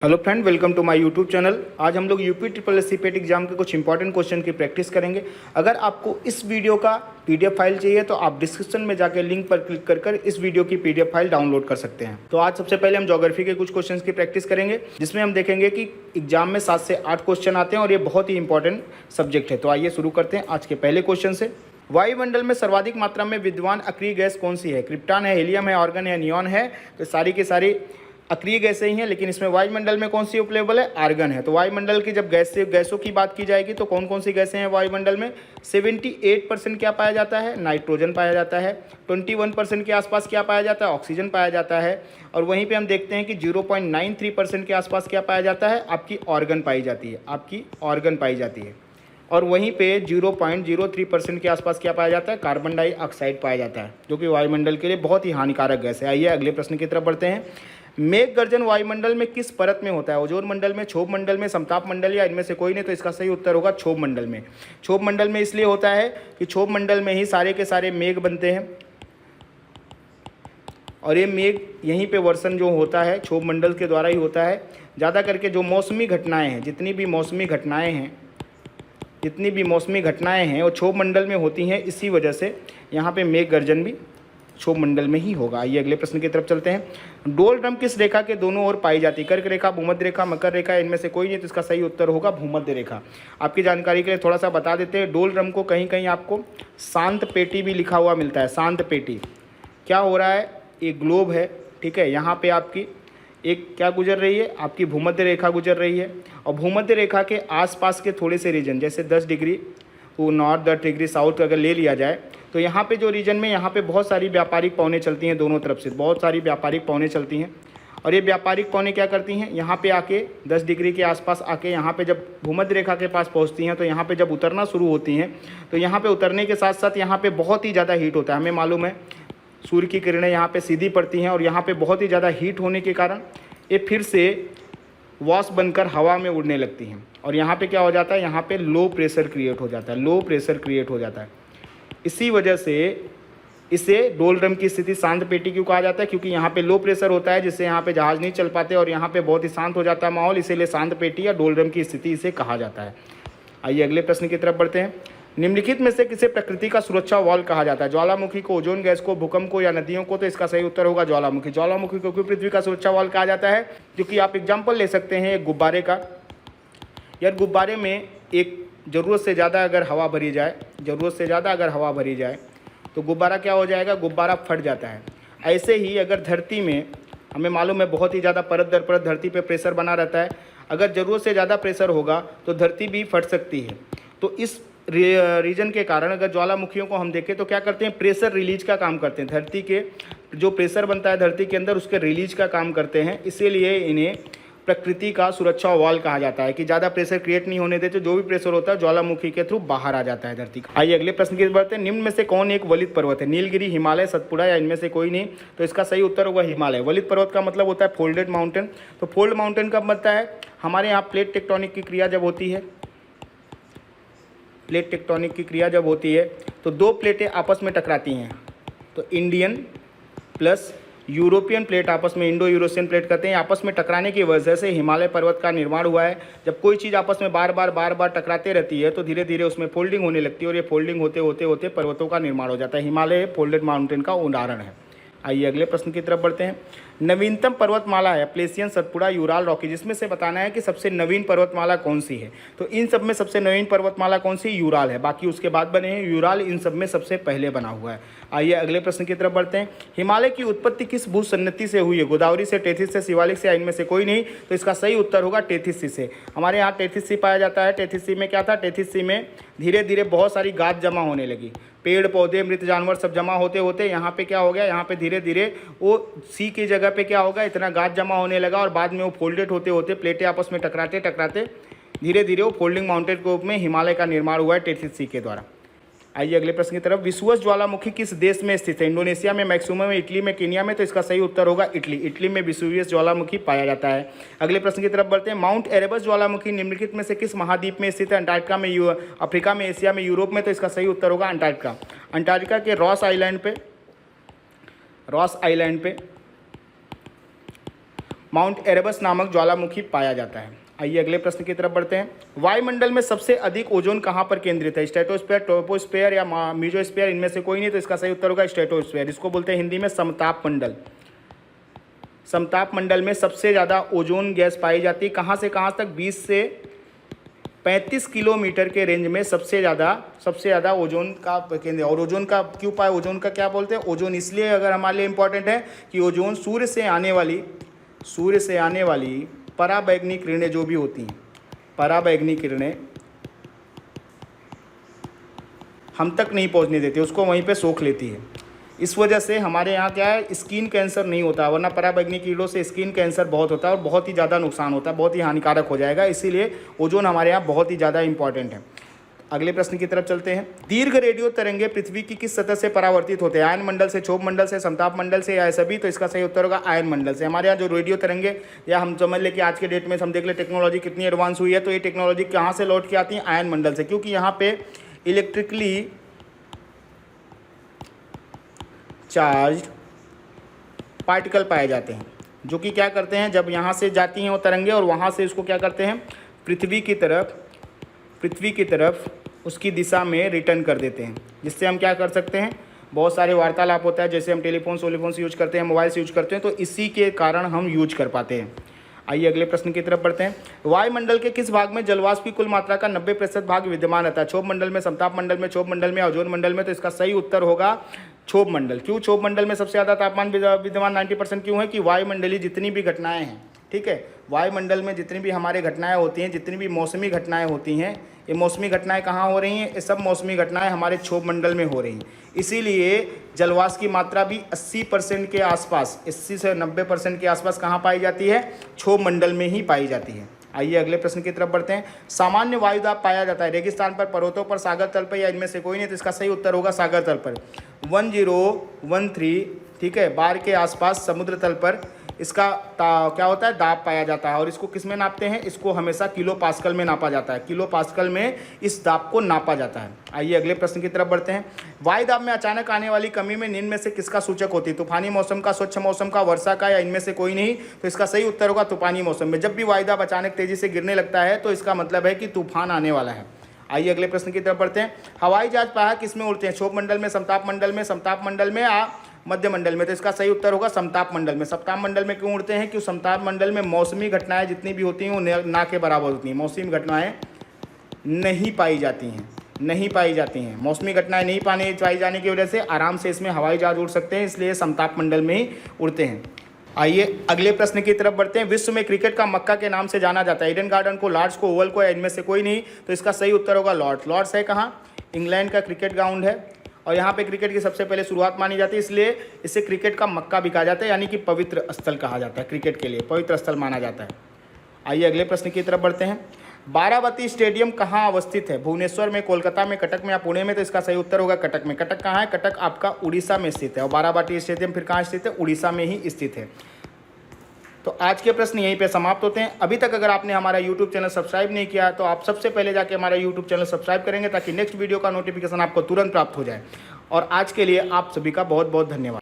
Hello friend, welcome to my YouTube channel. आज हम लोग UP triple S PET exam के कुछ इंपॉर्टेंट क्वेश्चन की प्रैक्टिस करेंगे। अगर आपको इस वीडियो का पीडीएफ फाइल चाहिए तो आप डिस्क्रिप्शन में जाकर लिंक पर क्लिक कर इस वीडियो की पीडीएफ फाइल डाउनलोड कर सकते हैं। तो आज सबसे पहले हम ज्योग्राफी के कुछ क्वेश्चन की प्रैक्टिस करेंगे, जिसमें हम देखेंगे कि एग्जाम में 7 से 8 क्वेश्चन आते हैं और ये बहुत ही इंपॉर्टेंट सब्जेक्ट है। तो आइए शुरू करते हैं आज के पहले क्वेश्चन से। वायुमंडल में सर्वाधिक मात्रा में विद्यमान अक्रिय गैस कौन सी है? क्रिप्टॉन है, हीलियम है, आर्गन है, नियॉन है। तो सारी की सारी अक्रिय गैसें ही हैं, लेकिन इसमें वायुमंडल में कौन सी उपलेबल है? आर्गन है। तो वायुमंडल की जब गैसों की बात की जाएगी तो कौन कौन सी गैसें हैं वायुमंडल में? 78% क्या पाया जाता है? नाइट्रोजन पाया जाता है। 21% के आसपास क्या पाया जाता है? ऑक्सीजन पाया जाता है। और वहीं पे हम देखते हैं कि 0.93% के आसपास क्या पाया जाता है? आपकी ऑर्गन पाई जाती है, आपकी ऑर्गन पाई जाती है। और वहीं पे 0.03% के आसपास क्या पाया जाता है? कार्बन डाइऑक्साइड पाया जाता है, जो कि वायुमंडल के लिए बहुत ही हानिकारक गैस है। आइए अगले प्रश्न की तरफ बढ़ते हैं। मेघ गर्जन वायुमंडल में किस परत में होता है? ओजोन मंडल में, क्षोभ मंडल में, समताप मंडल या इनमें से कोई नहीं? तो इसका सही उत्तर होगा क्षोभ मंडल में। क्षोभ मंडल में इसलिए होता है कि क्षोभ मंडल में ही सारे के सारे मेघ बनते हैं और ये मेघ यहीं पे वर्षण जो होता है क्षोभ मंडल के द्वारा ही होता है। ज़्यादा करके जो मौसमी घटनाएं हैं, जितनी भी मौसमी घटनाएं हैं वो क्षोभ मंडल में होती हैं। इसी वजह से यहाँ पे मेघ गर्जन भी क्षोभ मंडल में ही होगा। आइए अगले प्रश्न की तरफ चलते हैं। डोल ड्रम किस रेखा के दोनों ओर पाई जाती है? कर्क रेखा, भूमध्य रेखा, मकर रेखा, इनमें से कोई नहीं। तो इसका सही उत्तर होगा भूमध्य रेखा। आपकी जानकारी के लिए थोड़ा सा बता देते हैं, डोल ड्रम को कहीं कहीं आपको शांत पेटी भी लिखा हुआ मिलता है। शांत पेटी क्या हो रहा है? एक ग्लोब है, ठीक है। यहाँ पे आपकी एक क्या गुजर रही है? आपकी भूमध्य रेखा गुजर रही है। और भूमध्य रेखा के आसपास के थोड़े से रीजन, जैसे 10 डिग्री नॉर्थ, 10 डिग्री साउथ का अगर ले लिया जाए तो यहाँ पे जो रीजन में यहाँ पे बहुत सारी व्यापारिक पौने चलती हैं, दोनों तरफ से बहुत सारी व्यापारिक पौने चलती हैं। और ये व्यापारिक पौने क्या करती हैं? यहाँ पे आके 10 डिग्री के आसपास आके यहाँ पे जब भूमध्य रेखा के पास पहुँचती हैं तो यहाँ पे जब उतरना शुरू होती हैं तो यहाँ पे उतरने के साथ साथ यहाँ पे बहुत ही ज़्यादा हीट होता है। हमें मालूम है सूर्य की किरणें यहाँ पे सीधी पड़ती हैं और यहाँ पे बहुत ही ज़्यादा हीट होने के कारण ये फिर से वॉश बनकर हवा में उड़ने लगती हैं। और यहाँ पे क्या हो जाता है? यहाँ पे लो प्रेशर क्रिएट हो जाता है, लो प्रेशर क्रिएट हो जाता है। इसी वजह से इसे डोल ड्रम की स्थिति शांत पेटी क्यों कहा जाता है? क्योंकि यहाँ पे लो प्रेशर होता है, जिससे यहाँ पे जहाज़ नहीं चल पाते और यहाँ पे बहुत ही शांत हो जाता है माहौल, इसीलिए शांत पेटी या डोल ड्रम की स्थिति इसे कहा जाता है। आइए अगले प्रश्न की तरफ बढ़ते हैं। निम्नलिखित में से किसे प्रकृति का सुरक्षा वॉल कहा जाता है? ज्वालामुखी को, ओजोन गैस को, भूकंप को या नदियों को? तो इसका सही उत्तर होगा ज्वालामुखी। ज्वालामुखी को क्यों पृथ्वी का सुरक्षा वॉल कहा जाता है? क्योंकि आप एग्जाम्पल ले सकते हैं एक गुब्बारे का। यार गुब्बारे में एक ज़रूरत से ज़्यादा अगर हवा भरी जाए तो गुब्बारा क्या हो जाएगा? गुब्बारा फट जाता है। ऐसे ही अगर धरती में, हमें मालूम है बहुत ही ज़्यादा परत दर परत धरती पे प्रेशर बना रहता है, अगर ज़रूरत से ज़्यादा प्रेशर होगा तो धरती भी फट सकती है। तो इस रीजन के कारण अगर ज्वालामुखियों को हम देखें तो क्या करते हैं? प्रेशर रिलीज का काम करते हैं। धरती के जो प्रेशर बनता है धरती के अंदर, उसके रिलीज का काम करते हैं। इसीलिए इन्हें प्रकृति का सुरक्षा वॉल कहा जाता है कि ज़्यादा प्रेशर क्रिएट नहीं होने देते। जो भी प्रेशर होता है ज्वालामुखी के थ्रू बाहर आ जाता है धरती का। आइए अगले प्रश्न की तरफ बढ़ते हैं। निम्न में से कौन एक वलित पर्वत है? नीलगिरी, हिमालय, सतपुड़ा या इनमें से कोई नहीं? तो इसका सही उत्तर होगा हिमालय। वलित पर्वत का मतलब होता है फोल्डेड माउंटेन। तो फोल्ड माउंटेन कब बनता है? हमारे यहाँ प्लेट टेक्टोनिक की क्रिया जब होती है, प्लेट टेक्टोनिक की क्रिया जब होती है तो दो प्लेटें आपस में टकराती हैं। तो इंडियन प्लस यूरोपियन प्लेट आपस में, इंडो यूरोसियन प्लेट कहते हैं, आपस में टकराने की वजह से हिमालय पर्वत का निर्माण हुआ है। जब कोई चीज़ आपस में बार बार टकराते रहती है तो धीरे धीरे उसमें फोल्डिंग होने लगती है और ये फोल्डिंग होते होते होते पर्वतों का निर्माण हो जाता है। हिमालय फोल्डेड माउंटेन का उदाहरण है। आइए अगले प्रश्न की तरफ बढ़ते हैं। नवीनतम पर्वतमाला है प्लेसियन, सतपुड़ा, यूराल, रॉकी। जिसमें से बताना है कि सबसे नवीन पर्वतमाला कौन सी है? तो इन सब में सबसे नवीन पर्वतमाला कौन सी? यूराल है। बाकी उसके बाद बने हैं, यूराल इन सब में सबसे पहले बना हुआ है। आइए अगले प्रश्न की तरफ बढ़ते हैं। हिमालय की उत्पत्ति किस भूसन्नति से हुई है? गोदावरी से, टेथिस से, शिवालिक से या इनमें से कोई नहीं? तो इसका सही उत्तर होगा टेथिस सी से। हमारे यहाँ टेथिस सी पाया जाता है। टेथिस सी में क्या था? टेथिस सी में धीरे धीरे बहुत सारी गाद जमा होने लगी, पेड़ पौधे मृत जानवर सब जमा होते होते यहाँ पे क्या हो गया? यहाँ पे धीरे धीरे वो सी की जगह पे क्या होगा? इतना गाद जमा होने लगा और बाद में वो फोल्डेड होते होते प्लेटें आपस में टकराते टकराते धीरे धीरे वो फोल्डिंग माउंटेन के रूप में हिमालय का निर्माण हुआ है टेथिस सी के द्वारा। आइए अगले प्रश्न की तरफ। विषुवत ज्वालामुखी किस देश में स्थित है? इंडोनेशिया में, मैक्सिमम में, इटली में, केनिया में? तो इसका सही उत्तर होगा इटली। इटली में विषुवत ज्वालामुखी पाया जाता है। अगले प्रश्न की तरफ बढ़ते हैं। माउंट एरेबस ज्वालामुखी निम्नलिखित में से किस महाद्वीप में स्थित है? अंटार्कटिका में, अफ्रीका में, एशिया में, यूरोप में? तो इसका सही उत्तर होगा अंटार्कटिका। अंटार्कटिका के रॉस आइलैंड पे माउंट एरेबस नामक ज्वालामुखी पाया जाता है। आइए अगले प्रश्न की तरफ बढ़ते हैं। वायुमंडल में सबसे अधिक ओजोन कहाँ पर केंद्रित है? स्ट्रेटोस्फीयर, ट्रोपोस्फीयर या मीजोस्फीयर? इनमें से कोई नहीं, तो इसका सही उत्तर होगा स्ट्रेटोस्फीयर। इसको बोलते हैं हिंदी में समताप मंडल। समताप मंडल में सबसे ज़्यादा ओजोन गैस पाई जाती है। कहाँ से कहाँ तक? 20 से 35 किलोमीटर के रेंज में सबसे ज़्यादा ओजोन का केंद्र। और ओजोन का क्यों पाए? ओजोन का क्या बोलते हैं? ओजोन इसलिए अगर हमारे लिए इम्पोर्टेंट है कि ओजोन सूर्य से आने वाली पराबैंगनी किरणें जो भी होती हैं, पराबैंगनी किरणें हम तक नहीं पहुंचने देती, उसको वहीं पे सोख लेती है। इस वजह से हमारे यहाँ क्या है, स्किन कैंसर नहीं होता, वरना पराबैंगनी किरणों से स्किन कैंसर बहुत होता है और बहुत ही ज़्यादा नुकसान होता है, बहुत ही हानिकारक हो जाएगा। इसीलिए ओजोन हमारे यहाँ बहुत ही ज़्यादा इंपॉर्टेंट है। अगले प्रश्न की तरफ चलते हैं। दीर्घ रेडियो तरंगे पृथ्वी की किस सतह से परावर्तित होते हैं? आयन मंडल से, क्षोभ मंडल से, समताप मंडल से या सभी? तो इसका सही उत्तर होगा आयन मंडल से। हमारे यहाँ जो रेडियो तरंगे, या हम समझ ले कि आज के डेट में हम देख ले टेक्नोलॉजी कितनी एडवांस हुई है, तो ये टेक्नोलॉजी कहाँ से लौट के आती है? आयन मंडल से, क्योंकि यहाँ पे इलेक्ट्रिकली चार्ज पार्टिकल पाए जाते हैं, जो कि क्या करते हैं, जब यहाँ से जाती हैं वो तरंगे और वहाँ से इसको क्या करते हैं, पृथ्वी की तरफ उसकी दिशा में रिटर्न कर देते हैं, जिससे हम क्या कर सकते हैं, बहुत सारे वार्तालाप होता है, जैसे हम टेलीफोन से यूज करते हैं, मोबाइल से यूज करते हैं, तो इसी के कारण हम यूज कर पाते हैं। आइए अगले प्रश्न की तरफ बढ़ते हैं। वायुमंडल के किस भाग में जलवाष्प की कुल मात्रा का 90% भाग विद्यमान रहता है? क्षोभ मंडल में, समताप मंडल में, क्षोभ मंडल में, ओजोन मंडल में? तो इसका सही उत्तर होगा क्षोभ मंडल। क्यों क्षोभ मंडल में सबसे ज़्यादा तापमान विद्यमान 90% क्यों है? कि वायुमंडलीय जितनी भी घटनाएं हैं, ठीक है, वायुमंडल में जितनी भी हमारे घटनाएं होती हैं, जितनी भी मौसमी घटनाएं होती हैं, ये मौसमी घटनाएं कहाँ हो रही हैं? ये सब मौसमी घटनाएं हमारे क्षोभ मंडल में हो रही हैं। इसीलिए जलवाष्प की मात्रा भी 80% के आसपास, 80 से 90% के आसपास कहाँ पाई जाती है? क्षोभ मंडल में ही पाई जाती है। आइए अगले प्रश्न की तरफ बढ़ते हैं। सामान्य वायुदाब पाया जाता है रेगिस्तान पर, पर्वतों पर, सागर तल पर, या इनमें से कोई नहीं? तो इसका सही उत्तर होगा सागर तल पर। 1013, ठीक है, बार के आसपास समुद्र तल पर इसका क्या होता है, दाब पाया जाता है। और इसको किस में नापते हैं? इसको हमेशा किलो पास्कल में नापा जाता है। किलो पास्कल में इस दाब को नापा जाता है। आइए अगले प्रश्न की तरफ बढ़ते हैं। वायुदाब में अचानक आने वाली कमी में निम्न में से किसका सूचक होती है? तूफानी मौसम का, स्वच्छ मौसम का, वर्षा का, या इनमें से कोई नहीं? तो इसका सही उत्तर होगा तूफानी मौसम में। जब भी वायुदाब अचानक तेजी से गिरने लगता है तो इसका मतलब है कि तूफान आने वाला है। आइए अगले प्रश्न की तरफ बढ़ते हैं। हवाई जहाज प्रायः किस में उड़ते हैं? क्षोभ मंडल में, समताप मंडल में, समताप मंडल में, या मध्य मंडल में? तो इसका सही उत्तर होगा समताप मंडल में। समताप मंडल में क्यों उड़ते हैं? क्योंकि समताप मंडल में मौसमी घटनाएं जितनी भी होती हैं वो ना के बराबर होती हैं। मौसमी घटनाएं नहीं पाई जाती हैं। मौसमी घटनाएं नहीं पाई जाने की वजह से आराम से इसमें हवाई जहाज उड़ सकते हैं, इसलिए समताप मंडल में ही उड़ते हैं। आइए अगले प्रश्न की तरफ बढ़ते हैं। विश्व में क्रिकेट का मक्का के नाम से जाना जाता है? ईडन गार्डन को, लॉर्ड्स को, ओवल को, या इनमें से कोई नहीं? तो इसका सही उत्तर होगा लॉर्ड्स। लॉर्ड्स है कहाँ? इंग्लैंड का क्रिकेट ग्राउंड है, और यहाँ पे क्रिकेट की सबसे पहले शुरुआत मानी जाती है, इसलिए इसे क्रिकेट का मक्का भी कहा जाता है, यानी कि पवित्र स्थल कहा जाता है, क्रिकेट के लिए पवित्र स्थल माना जाता है। आइए अगले प्रश्न की तरफ बढ़ते हैं। बाराबती स्टेडियम कहाँ अवस्थित है? भुवनेश्वर में, कोलकाता में, कटक में, या पुणे में? तो इसका सही उत्तर होगा कटक में। कटक कहाँ है? कटक आपका उड़ीसा में स्थित है, और बाराबती स्टेडियम फिर कहाँ स्थित है? उड़ीसा में ही स्थित है। तो आज के प्रश्न यहीं पे समाप्त होते हैं। अभी तक अगर आपने हमारा YouTube चैनल सब्सक्राइब नहीं किया तो आप सबसे पहले जाके हमारा YouTube चैनल सब्सक्राइब करेंगे, ताकि नेक्स्ट वीडियो का नोटिफिकेशन आपको तुरंत प्राप्त हो जाए। और आज के लिए आप सभी का बहुत बहुत धन्यवाद।